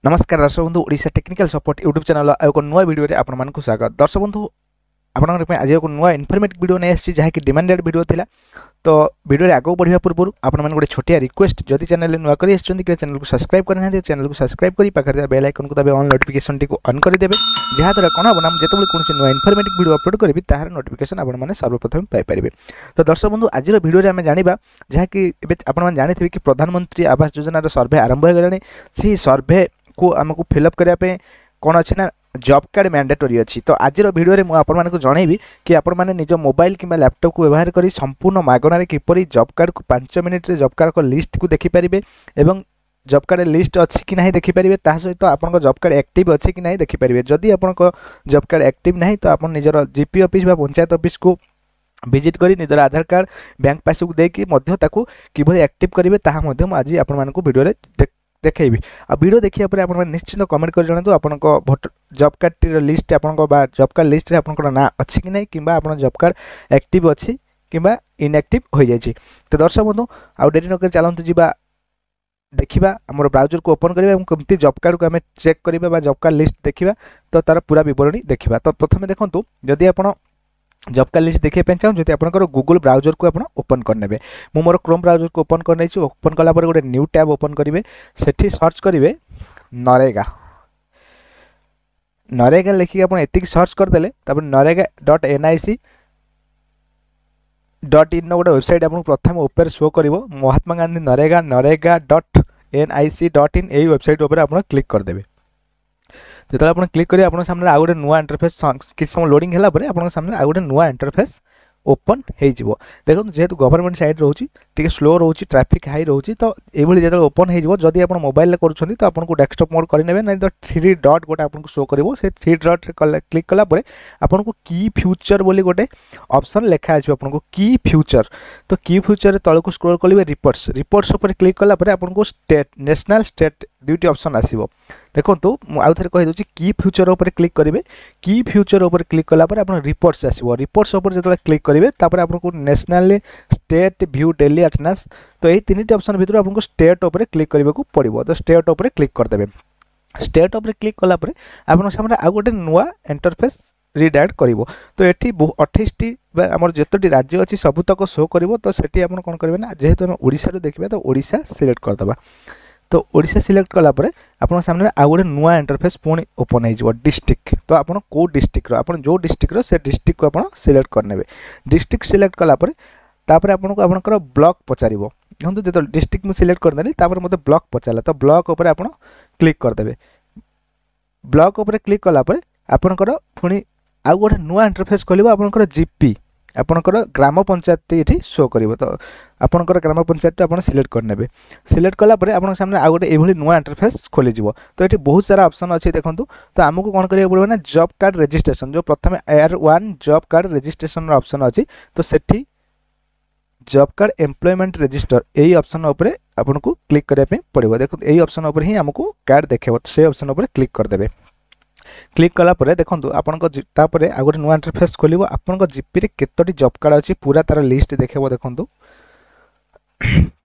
नमस्कार दर्शक बंधु Odisha technical support YouTube channel एक नुआ वीडियो रे आपण मानकु स्वागत। दर्शक बंधु आपन आज एक नुआ इनफॉर्मेटिव वीडियो नै आछि जहा कि डिमांडेड वीडियो थिला। तो वीडियो रे आगो बढ़िया पूर्व आपण मान गोटे छोटिया रिक्वेस्ट जदि चैनल नुआ करी आछन कि चैनल को सब्सक्राइब करना चैनल को सब्सक्राइब करी पाखर बेल आइकन को दबे ऑन नोटिफिकेशन टी को ऑन कर देबे जहा द्वारा कोन बना जेतबे कोनसी नुआ इनफॉर्मेटिव वीडियो अपलोड करबी ताहार नोटिफिकेशन आपण माने सर्वप्रथम पाई परिबे। तो दर्शक बंधु आज वीडियो रे हम जानिबा जहा कि एबे आपण मान जानिथिबे कि प्रधानमंत्री आवास योजना रो सर्वे आरंभ हो गलानी। से सर्वे को आमको फिलअप करने कौन अच्छे ना जॉब कार्ड मैंडेटरी अच्छी। तो आज वीडियो रे मुझे आपको जनइबी कि आपण मैंने निज मोबाइल कि लैपटॉप को व्यवहार करी संपूर्ण मागणार किपरि जॉब कार्ड को 5 मिनिट रे जॉब कार्ड को लिस्ट को देखि परिबे एवं जॉब कार्ड लिस्ट अच्छी कि नहीं देखि परिबे ता सहित आपन जॉब कार्ड एक्टिव अच्छी कि नहीं देखि परिबे। जदि आपन जॉब कार्ड एक्टिव नहीं तो आपन निजर जीपी ऑफिस बा पंचायत ऑफिस को विजिट करी निजर आधार कार्ड बैंक पासबुक देकी मध्य ताकू किभली एक्टिव करिवे ताहा मध्य आज आपन मानकु वीडियो रे देखैबी। आ वीडियो देखिया परे आपण निश्चित कमेंट कर जणातु आपनको भोटर जॉब कार्ड लिस्ट आपनको बा जॉब कार्ड लिस्ट रे आपनको ना अछि कि नै किबा आपण जॉब कार्ड एक्टिव अछि किबा इनएक्टिव हो जाय छी। तो दर्शक बंधु आ डेरी नकर चलंतु जिबा देखिबा हमर ब्राउजर को ओपन करिबा एवं केमती जॉब कार्ड को हमें चेक करिबा बा जॉब कार्ड लिस्ट देखिबा तो तार पूरा विवरणी देखिबा। तो प्रथमे देखंतु जदि आपण जॉब कार्ड लिस्ट देखिए पे चाहूँ जो आपंकर गूगल ब्राउजर को आप ओपन करने मु मोर क्रोम ब्राउजर को ओपन करने ओपन कला गोटे न्यू टैब ओपन करेंगे सेठी सर्च करेंगे नरेगा नरेगा लिखिक आप सर्च करदे नरेगा.nic.in गोटे वेबसाइट आपको प्रथम ऊपर शो कर महात्मा गांधी नरेगा नरेगा.nic.in यही वेबसाइट उपर आप क्लिक करदे। जो आप क्लिक करेंगे आप सामने आउ गोटे नुआ इंटरफेस किसी समय लोडिंग है आप सामने आउ गोटे नुआ इंटरफेस ओपन हो देखो जेहेतु गवर्नमेंट साइड रोचे टी स्लो रोचे ट्रैफिक हाई रोचे तो ये जो ओपन हो जदि आप मोबाइल कर तो आपको डेस्कटॉप मोड करेंगे ना तो 3 डॉट गोटे आपको शो कर 3 डॉट क्लिक कलापर आपको की फ्यूचर बोली गोटे ऑप्शन लिखा है आपको की फ्यूचर। तो की फ्यूचर तल को स्क्रॉल करेंगे रिपोर्ट्स रिपोर्ट्स पर क्लिक कलापर आपको स्टेट नेशनल स्टेट दुईटी ऑप्शन आसो। देखो आउ थे कहीदे की फ्यूचर उपर क्लिक करेंगे की फ्यूचर उपर क्लिक कलापर आप रिपोर्ट्स आसो रिपोर्ट्स उपर जो क्लिक करेंगे तापर आपको national state view daily attendance तो यही 3टी ऑप्शन भितर आपको स्टेट उपर क्लिक करने को पड़ो। तो स्टेट उपर क्लिक करदे स्टेट उपर क्लिक कलापर आप सामने आउ गोटे नुआ इंटरफेस रिडायरेक्ट करिवो। तो एठी 28टी आमर जतोटी राज्य अच्छी सबुतक शो करिवो। तो सेठी आपण कोन करबे ना जेहेतु हम ओडिसा रो देखबा तो ओडिसा सिलेक्ट करदबा। तो ओडिशा सिलेक्ट कलापर आपन सामने आउ गोटे नुआ इंटरफेस पुणी ओपन हो डिस्ट्रिक्ट। तो आपन को डिस्ट्रिक्ट आपन जो डिस्ट्रिक्ट से डिस्ट्रिक्ट को आपन सिलेक्ट करने डिस्ट्रिक्ट सिलेक्ट कलापर तापर आपनको आपनकर ब्लॉक पचारिबो। देखो जो डिस्ट्रिक्ट मुझे सिलेक्ट करदेली तापर मते ब्लॉक पचारा तो ब्लॉक उपर आपन क्लिक करदेबे। ब्लॉक उपर क्लिक कलापर आपनकर पुणी आउ गोटे नुआ इंटरफेस खोलिबो आपनकर जीपी आपनकर ग्राम पंचायत ये शो कर। तो आपनकर ग्राम पंचायत आप सिलेक्ट करने सिलेक्ट कलापर आप सामने आउ गोटे ये नुआ इंटरफेस खोली। तो ये बहुत सारा ऑप्शन अच्छी देखो। तो आमको कौन करा पड़े ना जॉब कार्ड रजिस्ट्रेशन जो प्रथम AR1 job card registration option अच्छी तो सेठी जॉब कार्ड एम्प्लॉयमेंट रजिस्टर यही ऑप्शन उपर आपको क्लिक करने पड़ो। देखो यही ऑप्शन उपर ही आमको कार्ड देखेब तो से ऑप्शन उपर क्लिक करदे। क्लिक कलापर देखो आपन आ गोटे नुआ इंटरफेस खोल आपन जीपी रे केतोटी जॉब कार्ड अच्छी पूरा तार लिस्ट देखेब। देखो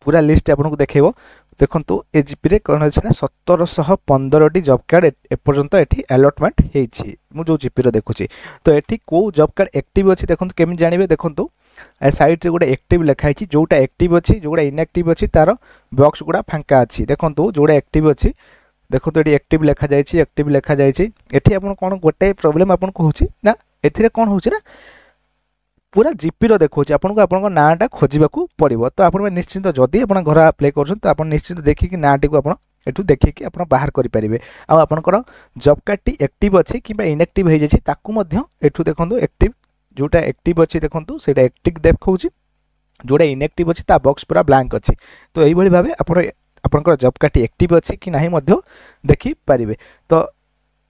पूरा लिस्ट आपको देखेब। देखो ए जीपी रे कौन अच्छे ना 1715टी जॉब कार्ड एपर्यंत ये अलॉटमेंट होती जो जीपी रो देखुची। तो ये कौ जॉब कार्ड एक्टिव अच्छी देखो केमी जानवे। देखो साइड रे गोटे एक्टिव लिखाई जोटा एक्टिव अच्छी जोटा इनएक्टिव अच्छी तार बॉक्स गुड़ा फांका अच्छी। देखो जोटा एक्टिव अच्छी देखो तो ये एक्टिव लिखा जाए एक्टिव लिखा जाए ये आप कौन गोटे प्रोब्लेम आपको होची ना एथिरे कौन होची ना पूरा जीपी रो देखो आपको आपन नाटा खोजा पड़ो। तो आप निश्चिंत जदि आप घर अप्लाई कर तो आप निश्चिंत देखिए नाटी को आप एठू देखिए आप बाहर करेंगे। आपंकर जॉब कार्ड टी एक्टिव अच्छी कि इनएक्टिव हो जाए एठू देखो एक्टिव जोटा एक्टिव अच्छी देखो से एक्टिव देखा जोटा इनएक्टिव अच्छी बॉक्स पूरा ब्लैंक अच्छी। तो यही भाव आप आपंकर जॉब कार्ड एक्टिव अच्छी कि नहीं देखिपारे। तो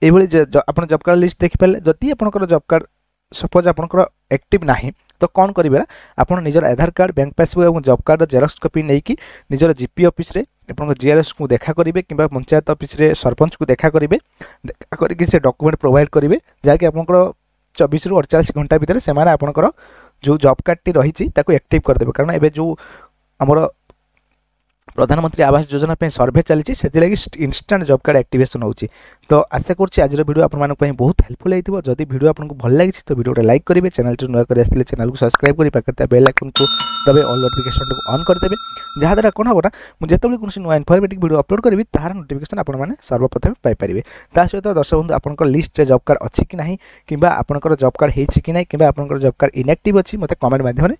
ये आप जॉब कार्ड लिस्ट देखिपारे जदि आपंकर जॉब कार्ड सपोज आपंकर एक्टिव ना तो कौन करेंगे आप निजर आधार कार्ड बैंक पासबुक और जॉब कार्ड जेरक्स कॉपी नहीं कि निजर जीपी ऑफिस रे आप जीआरएस को देखा करेंगे कि पंचायत ऑफिस रे सरपंच को देखा करेंगे देखा करके से डॉक्यूमेंट प्रोवाइड करेंगे जहाँकि आपंकर 24 ରୁ 48 घंटा भितर से आपंकर जो जॉब कार्ड टी रही एक्टिव करदे। कारण एबे जो आमर प्रधानमंत्री आवास योजना पे सर्वे चली से इंस्टांट जॉब कार्ड एक्टिवेशन होची। तो आशा करुँच आज वीडियो आप बहुत हेल्पफुल होती जदि वीडियो आपको भल लगी तो वीडियो लाइक करेंगे, चैनल नुआ कर चैनल को सब्सक्राइब कर पाखे बेल आइकन को दबे ऑल नोटिफिकेशन को ऑन करदेवे, जहाँद्वारा कौन हम ना मुझे जो कौन नुआ इनफॉर्मेटिव वीडियो अपलोड करी तार नोटिफिकेशन आपने सर्वप्रथम पाइपर। ता सहित दर्शक बंधु आप लिस्ट जॉब कार्ड अच्छी कि ना कि आपंकर जॉब कार्ड होती कि ना कि जॉब कार्ड इनएक्टिव अच्छी मत कमेंट माध्यम